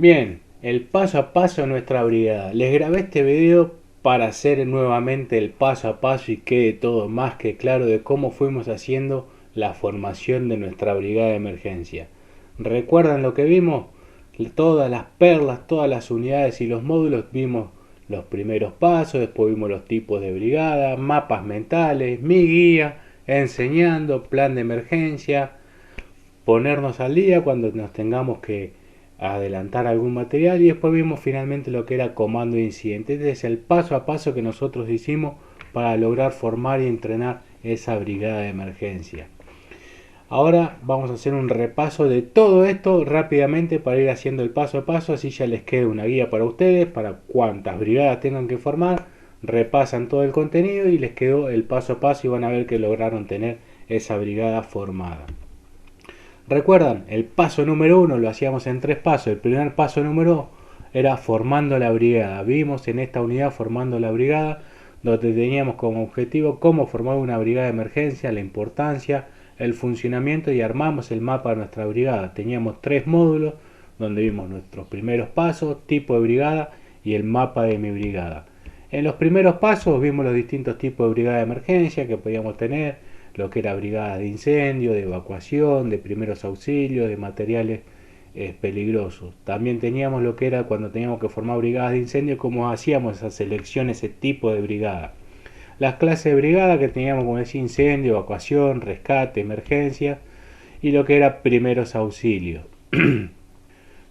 Bien, el paso a paso de nuestra brigada. Les grabé este video para hacer nuevamente el paso a paso y quede todo más que claro de cómo fuimos haciendo la formación de nuestra brigada de emergencia. ¿Recuerdan lo que vimos? Todas las perlas, todas las unidades y los módulos. Vimos los primeros pasos, después vimos los tipos de brigada, mapas mentales, mi guía, enseñando, plan de emergencia, ponernos al día cuando nos tengamos que adelantar algún material, y después vimos finalmente lo que era comando de incidente. Este es el paso a paso que nosotros hicimos para lograr formar y entrenar esa brigada de emergencia. Ahora vamos a hacer un repaso de todo esto rápidamente para ir haciendo el paso a paso, así ya les queda una guía para ustedes, para cuántas brigadas tengan que formar, repasan todo el contenido y les quedó el paso a paso y van a ver que lograron tener esa brigada formada. ¿Recuerdan? El paso número 1 lo hacíamos en 3 pasos. El primer paso número era formando la brigada. Vimos en esta unidad formando la brigada, donde teníamos como objetivo cómo formar una brigada de emergencia, la importancia, el funcionamiento, y armamos el mapa de nuestra brigada. Teníamos 3 módulos donde vimos nuestros primeros pasos, tipo de brigada y el mapa de mi brigada. En los primeros pasos vimos los distintos tipos de brigada de emergencia que podíamos tener, lo que era brigada de incendio, de evacuación, de primeros auxilios, de materiales peligrosos. También teníamos lo que era cuando teníamos que formar brigadas de incendio, cómo hacíamos esa selección, ese tipo de brigada. Las clases de brigada que teníamos, como decía, incendio, evacuación, rescate, emergencia, y lo que era primeros auxilios.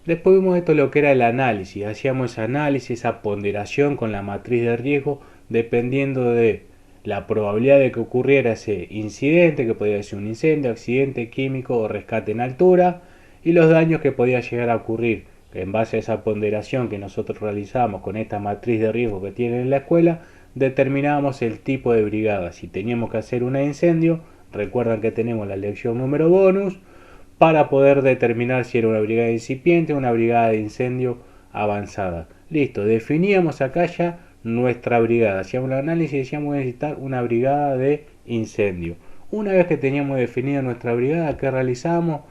Después vimos esto, lo que era el análisis. Hacíamos ese análisis, esa ponderación con la matriz de riesgo, dependiendo de la probabilidad de que ocurriera ese incidente, que podía ser un incendio, accidente químico o rescate en altura, y los daños que podía llegar a ocurrir. En base a esa ponderación que nosotros realizamos con esta matriz de riesgo que tienen en la escuela, determinábamos el tipo de brigada. Si teníamos que hacer un incendio, recuerdan que tenemos la lección número bonus para poder determinar si era una brigada incipiente o una brigada de incendio avanzada. Listo, definíamos acá ya nuestra brigada. Hacíamos el análisis y decíamos necesitar una brigada de incendio. Una vez que teníamos definida nuestra brigada, ¿qué realizamos?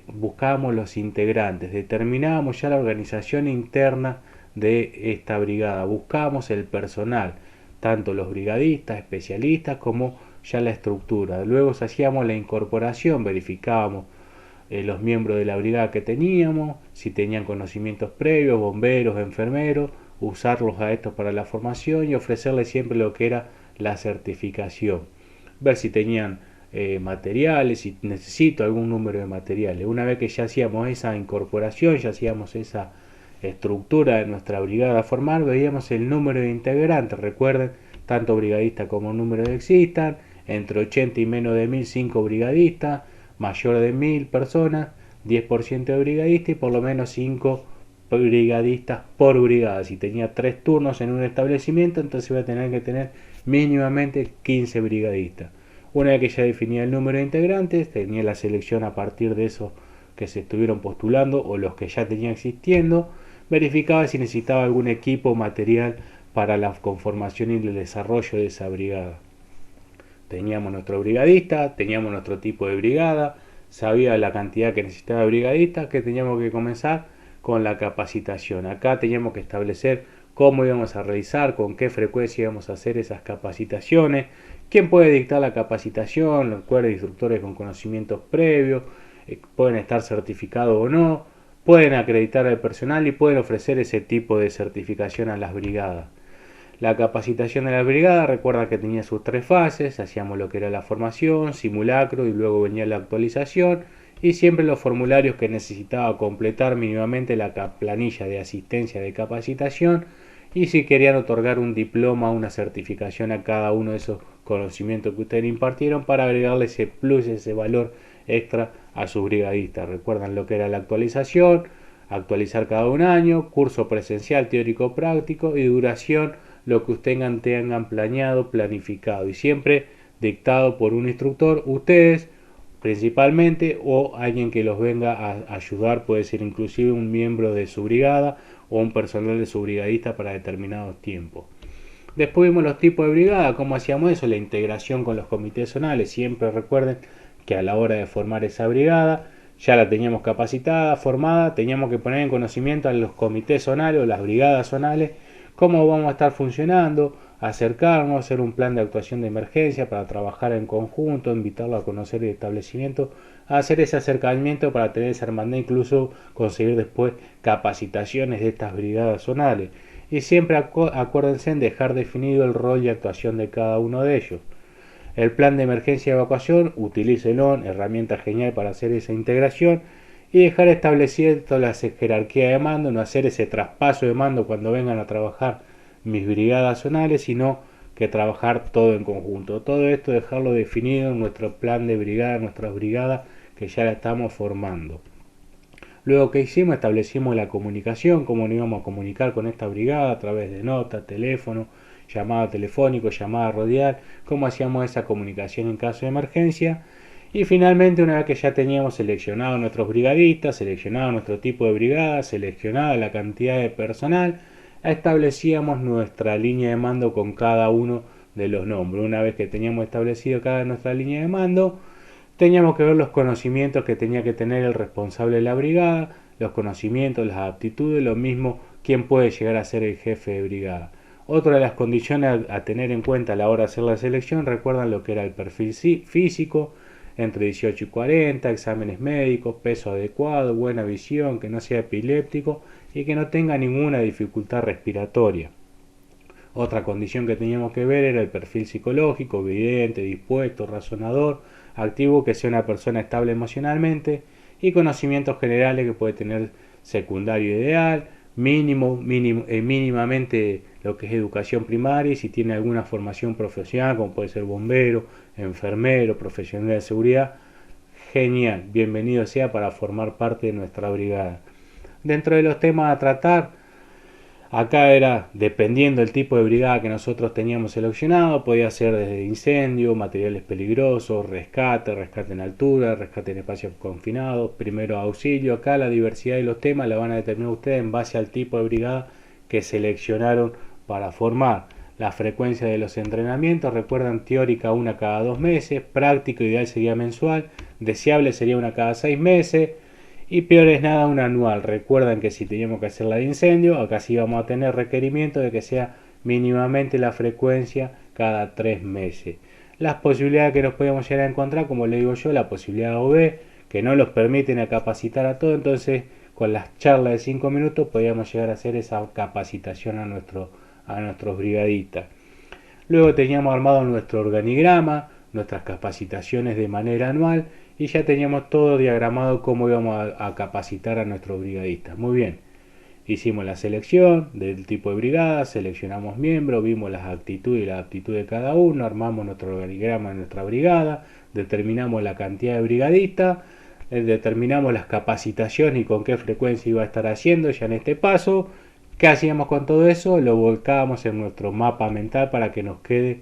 Buscábamos los integrantes, determinábamos ya la organización interna de esta brigada, buscábamos el personal, tanto los brigadistas, especialistas, como ya la estructura. Luego hacíamos la incorporación, verificábamos los miembros de la brigada que teníamos, si tenían conocimientos previos, bomberos, enfermeros, usarlos a estos para la formación y ofrecerles siempre lo que era la certificación. Ver si tenían materiales, si necesito algún número de materiales. Una vez que ya hacíamos esa incorporación, ya hacíamos esa estructura de nuestra brigada a formar, veíamos el número de integrantes. Recuerden, tanto brigadistas como número existan, entre 80 y menos de 1000, 5 brigadistas, mayor de 1000 personas, 10% de brigadistas y por lo menos 5 brigadistas por brigada. Si tenía 3 turnos en un establecimiento, entonces iba a tener que tener mínimamente 15 brigadistas. Una vez que ya definía el número de integrantes, tenía la selección a partir de esos que se estuvieron postulando o los que ya tenían existiendo, verificaba si necesitaba algún equipo o material para la conformación y el desarrollo de esa brigada. Teníamos nuestro brigadista, teníamos nuestro tipo de brigada, sabía la cantidad que necesitaba de brigadistas, que teníamos que comenzar con la capacitación. Acá teníamos que establecer cómo íbamos a realizar, con qué frecuencia íbamos a hacer esas capacitaciones, quién puede dictar la capacitación, los cuerpos de instructores con conocimientos previos, pueden estar certificados o no, pueden acreditar al personal y pueden ofrecer ese tipo de certificación a las brigadas. La capacitación de la brigada, recuerda que tenía sus 3 fases, hacíamos lo que era la formación, simulacro y luego venía la actualización, y siempre los formularios que necesitaba completar mínimamente la planilla de asistencia de capacitación, y si querían otorgar un diploma o una certificación a cada uno de esos conocimientos que ustedes impartieron para agregarle ese plus, ese valor extra a sus brigadistas. Recuerdan lo que era la actualización, actualizar cada un año, curso presencial teórico práctico y duración lo que ustedes tengan planeado, planificado y siempre dictado por un instructor, ustedes principalmente o alguien que los venga a ayudar, puede ser inclusive un miembro de su brigada o un personal de su brigadista para determinados tiempos. Después vimos los tipos de brigada, cómo hacíamos eso, la integración con los comités zonales. Siempre recuerden que a la hora de formar esa brigada ya la teníamos capacitada, formada, teníamos que poner en conocimiento a los comités zonales o las brigadas zonales cómo vamos a estar funcionando, acercarnos, hacer un plan de actuación de emergencia para trabajar en conjunto, invitarlo a conocer el establecimiento, a hacer ese acercamiento para tener esa hermandad, incluso conseguir después capacitaciones de estas brigadas zonales. Y siempre acuérdense en dejar definido el rol y actuación de cada uno de ellos. El plan de emergencia de evacuación, utilícelo, herramienta genial para hacer esa integración y dejar establecido la jerarquía de mando, no hacer ese traspaso de mando cuando vengan a trabajar mis brigadas zonales, sino que trabajar todo en conjunto. Todo esto dejarlo definido en nuestro plan de brigada, nuestras brigadas que ya la estamos formando. Luego que hicimos, establecimos la comunicación, cómo nos íbamos a comunicar con esta brigada a través de nota, teléfono, llamado telefónico, llamada radial, cómo hacíamos esa comunicación en caso de emergencia. Y finalmente, una vez que ya teníamos seleccionado nuestros brigadistas, seleccionado nuestro tipo de brigada, seleccionada la cantidad de personal, establecíamos nuestra línea de mando con cada uno de los nombres. Una vez que teníamos establecido cada nuestra línea de mando, teníamos que ver los conocimientos que tenía que tener el responsable de la brigada, los conocimientos, las aptitudes, lo mismo quién puede llegar a ser el jefe de brigada. Otra de las condiciones a tener en cuenta a la hora de hacer la selección, recuerdan lo que era el perfil físico, entre 18 y 40, exámenes médicos, peso adecuado, buena visión, que no sea epiléptico y que no tenga ninguna dificultad respiratoria. Otra condición que teníamos que ver era el perfil psicológico, evidente, dispuesto, razonador, activo, que sea una persona estable emocionalmente y conocimientos generales que puede tener secundario ideal, mínimamente lo que es educación primaria y si tiene alguna formación profesional como puede ser bombero, enfermero, profesional de seguridad, genial, bienvenido sea para formar parte de nuestra brigada. Dentro de los temas a tratar, acá era dependiendo del tipo de brigada que nosotros teníamos seleccionado, podía ser desde incendio, materiales peligrosos, rescate en altura, rescate en espacios confinados, primero auxilio. Acá la diversidad de los temas la van a determinar ustedes en base al tipo de brigada que seleccionaron para formar. La frecuencia de los entrenamientos, recuerdan, teórica una cada 2 meses, práctico ideal sería mensual, deseable sería una cada 6 meses. Y peor es nada un anual. Recuerdan que si teníamos que hacer la de incendio, acá sí vamos a tener requerimiento de que sea mínimamente la frecuencia cada 3 meses. Las posibilidades que nos podemos llegar a encontrar, como le digo yo, la posibilidad OB, que no los permiten a capacitar a todo, entonces con las charlas de 5 minutos podíamos llegar a hacer esa capacitación a nuestros brigadistas. Luego teníamos armado nuestro organigrama, nuestras capacitaciones de manera anual y ya teníamos todo diagramado cómo íbamos a capacitar a nuestros brigadistas. Muy bien, hicimos la selección del tipo de brigada, seleccionamos miembros, vimos las actitudes y la aptitud de cada uno, armamos nuestro organigrama de nuestra brigada, determinamos la cantidad de brigadistas, determinamos las capacitaciones y con qué frecuencia iba a estar haciendo ya en este paso. ¿Qué hacíamos con todo eso? Lo volcábamos en nuestro mapa mental para que nos quede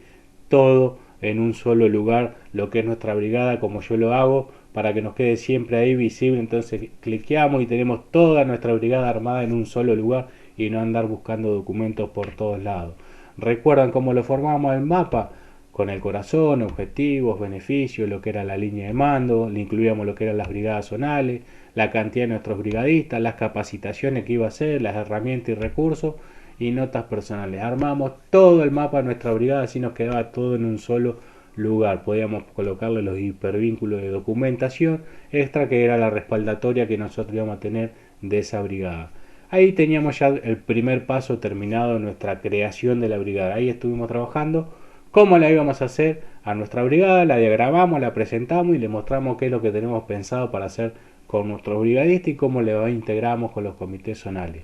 todo en un solo lugar, lo que es nuestra brigada, como yo lo hago, para que nos quede siempre ahí visible. Entonces cliqueamos y tenemos toda nuestra brigada armada en un solo lugar y no andar buscando documentos por todos lados. ¿Recuerdan cómo lo formamos el mapa? Con el corazón, objetivos, beneficios, lo que era la línea de mando, le incluíamos lo que eran las brigadas zonales, la cantidad de nuestros brigadistas, las capacitaciones que iba a hacer, las herramientas y recursos y notas personales. Armamos todo el mapa de nuestra brigada, así nos quedaba todo en un solo lugar. Podíamos colocarle los hipervínculos de documentación extra, que era la respaldatoria que nosotros íbamos a tener de esa brigada. Ahí teníamos ya el primer paso terminado en nuestra creación de la brigada. Ahí estuvimos trabajando cómo la íbamos a hacer a nuestra brigada, la diagramamos, la presentamos y le mostramos qué es lo que tenemos pensado para hacer con nuestros brigadistas y cómo le integramos con los comités zonales.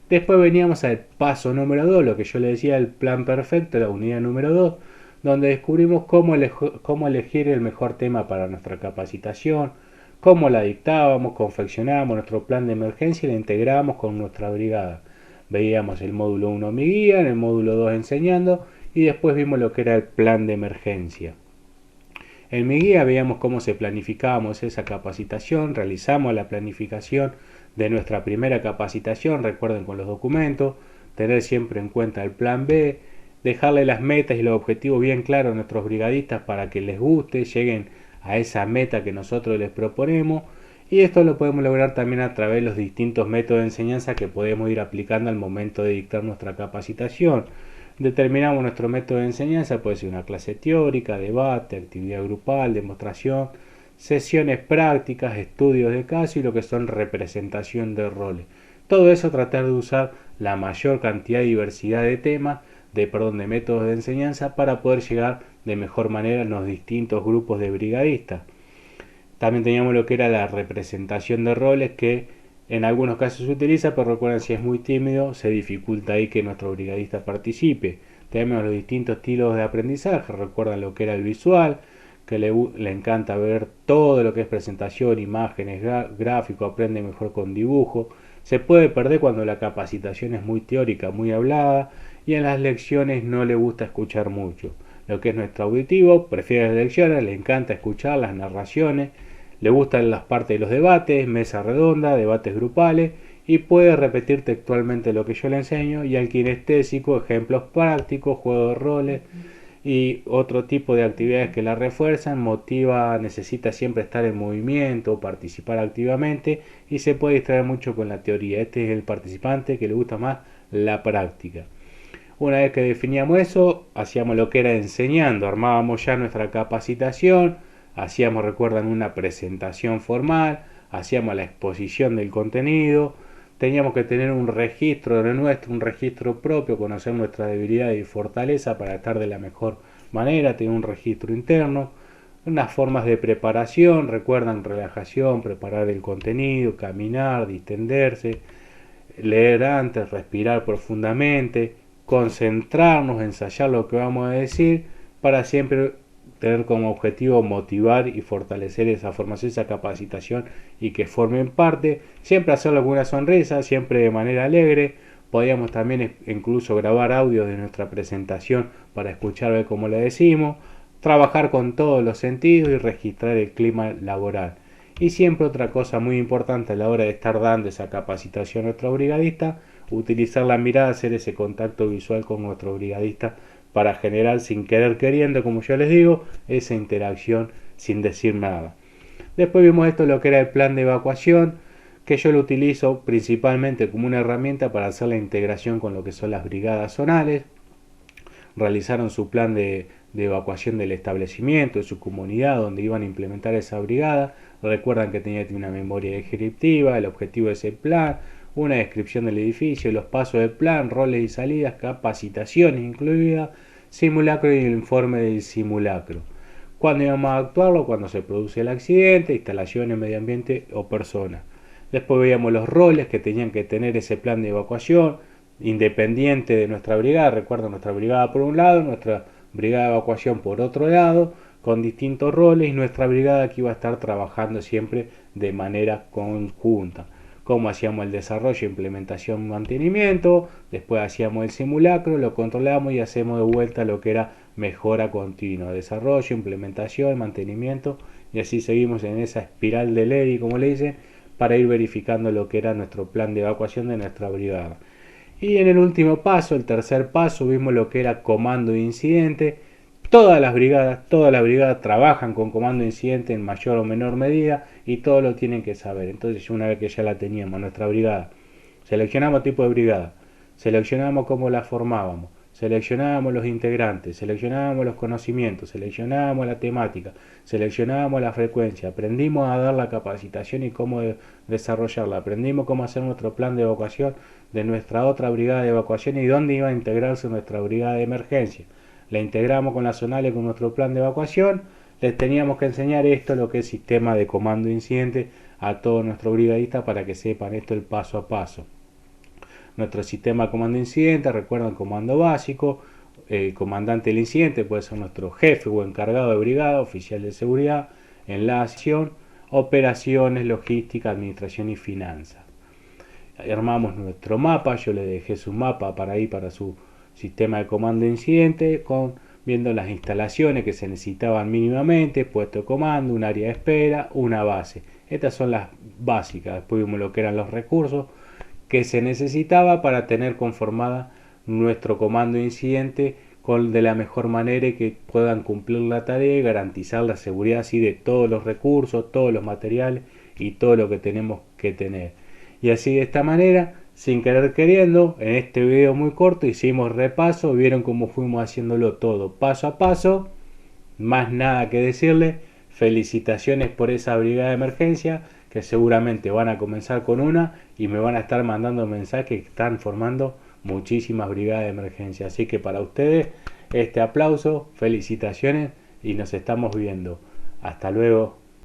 Después veníamos al paso número 2, lo que yo le decía, el plan perfecto, la unidad número 2, donde descubrimos cómo elegir el mejor tema para nuestra capacitación, cómo la dictábamos, confeccionábamos nuestro plan de emergencia y la integrábamos con nuestra brigada. Veíamos el módulo 1 mi guía, en el módulo 2 enseñando y después vimos lo que era el plan de emergencia. En mi guía veíamos cómo se planificábamos esa capacitación, realizamos la planificación de nuestra primera capacitación, recuerden con los documentos, tener siempre en cuenta el plan B, dejarle las metas y los objetivos bien claros a nuestros brigadistas para que les guste, lleguen a esa meta que nosotros les proponemos Y esto lo podemos lograr también a través de los distintos métodos de enseñanza que podemos ir aplicando al momento de dictar nuestra capacitación. Determinamos nuestro método de enseñanza, puede ser una clase teórica, debate, actividad grupal, demostración, sesiones prácticas, estudios de caso y lo que son representación de roles. Todo eso tratar de usar la mayor cantidad de diversidad de temas, de métodos de enseñanza para poder llegar de mejor manera a los distintos grupos de brigadistas. También teníamos lo que era la representación de roles que en algunos casos se utiliza, pero recuerden, si es muy tímido se dificulta ahí que nuestro brigadista participe. Tenemos los distintos estilos de aprendizaje, recuerdan lo que era el visual, que le encanta ver todo lo que es presentación, imágenes, gráfico, aprende mejor con dibujo. Se puede perder cuando la capacitación es muy teórica, muy hablada, y en las lecciones no le gusta escuchar mucho. Lo que es nuestro auditivo, prefiere las lecciones, le encanta escuchar las narraciones, le gustan las partes de los debates, mesa redonda, debates grupales, y puede repetir textualmente lo que yo le enseño, y al kinestésico, ejemplos prácticos, juegos de roles y otro tipo de actividades que la refuerzan, motiva, necesita siempre estar en movimiento, participar activamente y se puede distraer mucho con la teoría. Este es el participante que le gusta más la práctica. Una vez que definíamos eso, hacíamos lo que era enseñando, armábamos ya nuestra capacitación, hacíamos, recuerdan, una presentación formal, hacíamos la exposición del contenido, teníamos que tener un registro de nuestro, un registro propio, conocer nuestra debilidad y fortaleza para estar de la mejor manera, tener un registro interno, unas formas de preparación, recuerdan, relajación, preparar el contenido, caminar, distenderse, leer antes, respirar profundamente, concentrarnos, ensayar lo que vamos a decir para siempre tener como objetivo motivar y fortalecer esa formación, esa capacitación y que formen parte, siempre hacerlo con una sonrisa, siempre de manera alegre. Podíamos también incluso grabar audios de nuestra presentación para escuchar ver cómo le decimos, trabajar con todos los sentidos y registrar el clima laboral. Y siempre otra cosa muy importante a la hora de estar dando esa capacitación a nuestro brigadista, utilizar la mirada, hacer ese contacto visual con nuestro brigadista para generar sin querer queriendo, como yo les digo, esa interacción sin decir nada. Después vimos esto, lo que era el plan de evacuación, que yo lo utilizo principalmente como una herramienta para hacer la integración con lo que son las brigadas zonales. Realizaron su plan de evacuación del establecimiento, de su comunidad, donde iban a implementar esa brigada. Recuerdan que tenía una memoria descriptiva, el objetivo de ese plan, una descripción del edificio, los pasos del plan, roles y salidas, capacitaciones incluidas, simulacro y el informe del simulacro. Cuándo íbamos a actuarlo, cuando se produce el accidente, instalaciones, medio ambiente o personas. Después veíamos los roles que tenían que tener ese plan de evacuación, independiente de nuestra brigada. Recuerden, nuestra brigada por un lado, nuestra brigada de evacuación por otro lado, con distintos roles, y nuestra brigada que iba a estar trabajando siempre de manera conjunta. Como hacíamos el desarrollo, implementación, mantenimiento, después hacíamos el simulacro, lo controlamos y hacemos de vuelta lo que era mejora continua, desarrollo, implementación, mantenimiento, y así seguimos en esa espiral de Levy, como le dicen, para ir verificando lo que era nuestro plan de evacuación de nuestra brigada. Y en el último paso, el tercer paso, vimos lo que era comando de incidente. Todas las brigadas trabajan con comando de incidente en mayor o menor medida y todos lo tienen que saber. Entonces, una vez que ya la teníamos, nuestra brigada, seleccionamos tipo de brigada, seleccionamos cómo la formábamos, seleccionábamos los integrantes, seleccionábamos los conocimientos, seleccionábamos la temática, seleccionábamos la frecuencia, aprendimos a dar la capacitación y cómo desarrollarla, aprendimos cómo hacer nuestro plan de evacuación de nuestra otra brigada de evacuación y dónde iba a integrarse nuestra brigada de emergencia. La integramos con la zonal con nuestro plan de evacuación. Les teníamos que enseñar esto, lo que es sistema de comando de incidente, a todos nuestros brigadistas para que sepan esto el paso a paso. Nuestro sistema de comando de incidente, recuerdan, comando básico, el comandante del incidente puede ser nuestro jefe o encargado de brigada, oficial de seguridad, en la acción, operaciones, logística, administración y finanzas. Armamos nuestro mapa, yo le dejé su mapa para ir para su sistema de comando de incidente, viendo las instalaciones que se necesitaban mínimamente, puesto de comando, un área de espera, una base. Estas son las básicas. Después vimos lo que eran los recursos que se necesitaba para tener conformada nuestro comando de incidente de la mejor manera y que puedan cumplir la tarea y garantizar la seguridad así de todos los recursos, todos los materiales y todo lo que tenemos que tener. Y así de esta manera, sin querer queriendo, en este video muy corto hicimos repaso, vieron cómo fuimos haciéndolo todo paso a paso, más nada que decirle. Felicitaciones por esa brigada de emergencia, que seguramente van a comenzar con una y me van a estar mandando mensajes que están formando muchísimas brigadas de emergencia. Así que para ustedes este aplauso, felicitaciones y nos estamos viendo. Hasta luego.